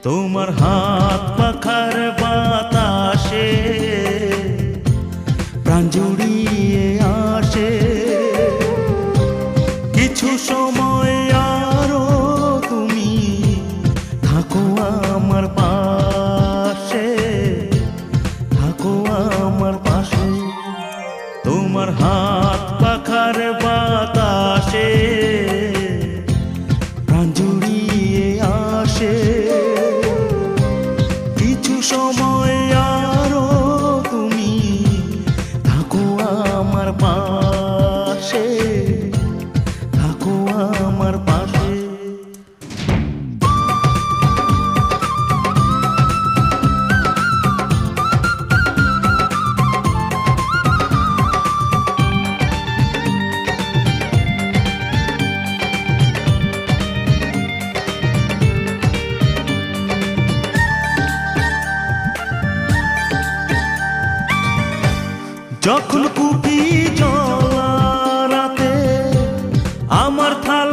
তোমার হাত পাখার বাতাসে প্রাণ জুড়িয়ে আসে। কিছু সময় আরো তুমি থাকো আমার পাশে, থাকো আমার পাশে। তোমার হাত পাখার বাতাসে প্রাণ জুড়িয়ে আসে। কিছু সময় আরো তুমি থাকো আমার পাশে, থাকো আমার পাশে। যখন কুপি জ্বলা রাতে আমার থালা